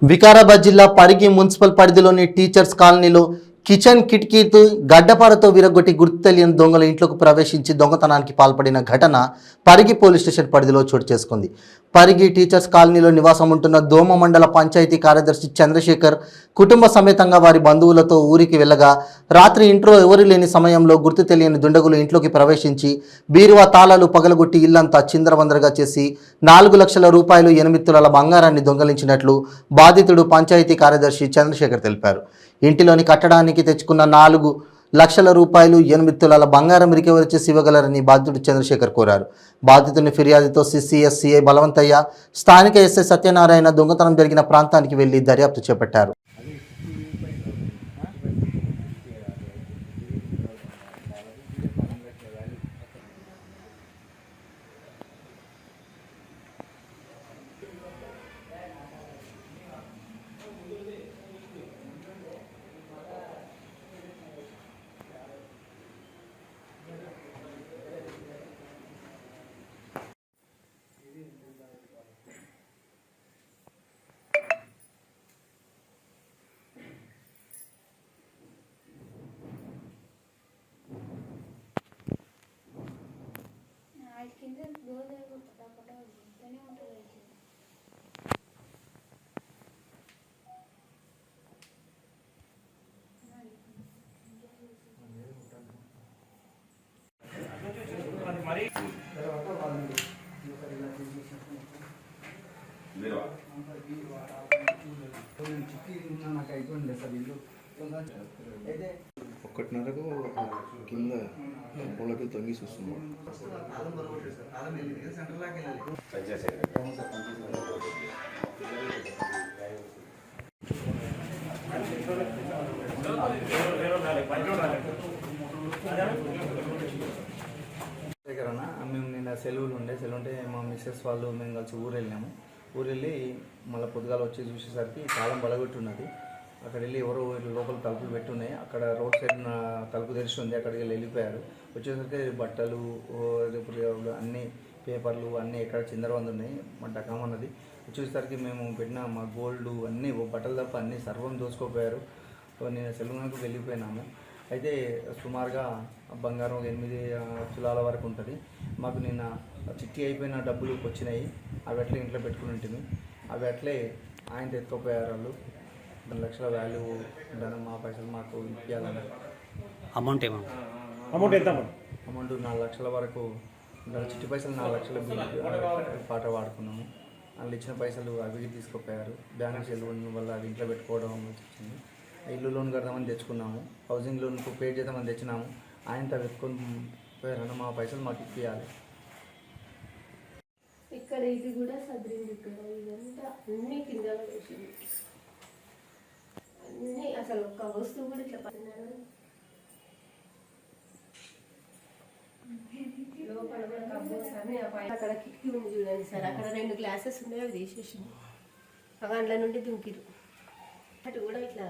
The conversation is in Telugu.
వికారాబాద్ జిల్లా పరిగి మున్సిపల్ పరిధిలోని టీచర్స్ కాలనీలో కిచెన్ కిటికీతో గడ్డపారతో విరగొట్టి గుర్తు తెలియని దొంగలు ఇంట్లోకి ప్రవేశించి దొంగతనానికి పాల్పడిన ఘటన పరిగి పోలీస్ స్టేషన్ పరిధిలో చోటు చేసుకుంది. పరిగి టీచర్స్ కాలనీలో నివాసం ఉంటున్న దోమ మండల పంచాయతీ కార్యదర్శి చంద్రశేఖర్ కుటుంబ సమేతంగా వారి బంధువులతో ఊరికి వెళ్ళగా రాత్రి ఇంట్లో ఎవరు లేని సమయంలో గుర్తు తెలియని దుండగులు ఇంట్లోకి ప్రవేశించి బీరువా తాళాలు పగలగొట్టి ఇల్లంతా చిందరవందరగా చేసి 4 లక్షల రూపాయలు 8 తులాల బంగారాన్ని దొంగలించినట్లు బాధితుడు పంచాయతీ కార్యదర్శి చంద్రశేఖర్ తెలిపారు. ఇంటిలోని కట్టడానికి తెచ్చుకున్న 4 లక్షల రూపాయలు 8 తులాల బంగారం రికవరీ చేసి ఇవ్వగలరని బాధితుడు చంద్రశేఖర్ కోరారు. బాధితుని ఫిర్యాదుతో సిసిఎస్-సిఐ బలవంతయ్య, స్థానిక ఎస్ఐ సత్యనారాయణ దొంగతనం జరిగిన ప్రాంతానికి వెళ్లి దర్యాప్తు చేపట్టారు. కింద గోదావరి పటాపట ఉంటూనే ఉంటుంది. ఒకటిన్నరకు కింద పొలకి తొంగి చూస్తున్నాం. మేము నిన్న సెలవులు ఉంటే మా మిస్సెస్ వాళ్ళు మేము కలిసి ఊరు వెళ్ళాము. ఊరు వెళ్ళి మళ్ళీ పొద్దుగాల వచ్చి చూసేసరికి తాళం బలగొట్టి ఉన్నది. అక్కడ వెళ్ళి ఎవరో లోపల తలుపులు పెట్టున్నాయి. అక్కడ రోడ్ సైడ్ తలుపు తెరిచి ఉంది. అక్కడికి వెళ్ళిపోయారు. వచ్చేసరికి బట్టలు అన్ని పేపర్లు అన్నీ ఎక్కడ చిందరవంద ఉన్నాయి. మా డకామన్నది వచ్చేసరికి మేము పెట్టిన మా గోల్డ్ అన్నీ బట్టలు తప్ప అన్నీ సర్వం దోసుకోపోయారు. నేను సెలవులకు వెళ్ళిపోయినాము. అయితే సుమారుగా బంగారం 8 తులాల వరకు ఉంటుంది. మాకు నిన్న చిట్టి అయిపోయిన డబ్బులు వచ్చినాయి. అవి అట్లే ఇంట్లో పెట్టుకుని ఉంటుంది. అవి అట్లే ఆయన ఎత్తుకోపోయారు. వాళ్ళు 2 లక్షల వాల్యూ ఉండడం మా పైసలు మాకు ఇప్పించాలని. అమౌంట్ ఎంత? అమౌంట్ 4 లక్షల వరకు చిట్టి పైసలు 4 లక్షల పాట వాడుకున్నాము. వాళ్ళు ఇచ్చిన పైసలు అవి తీసుకుపోయారు. బ్యాంక్ సెలవు వల్ల అది ఇంట్లో పెట్టుకోవడం వచ్చింది. ఇల్లు లోన్ కడదామని తెచ్చుకున్నాము. హౌసింగ్ లోన్కు పే చేద్దామని తెచ్చినాము. ఆయనతో పెట్టుకొని పోయారన్న మా పైసలు మాకు ఇప్పించాలి. ఇక్కడ ఇది కూడా సదరింది. ఇక్కడ ఇదంతా అన్ని కింద వేసింది. అన్నీ అసలు ఒక్క వస్తువు కూడా ఇట్లా పడినారు. లోపల కూడా కబోర్డ్స్ అన్నీ అక్కడ కిటికీ ఉంది చూడండి సార్. అక్కడ 2 గ్లాసెస్ ఉన్నాయి. అవి తీసేసింది. అందులో నుండి దుంకిరు. అటు కూడా ఇట్లా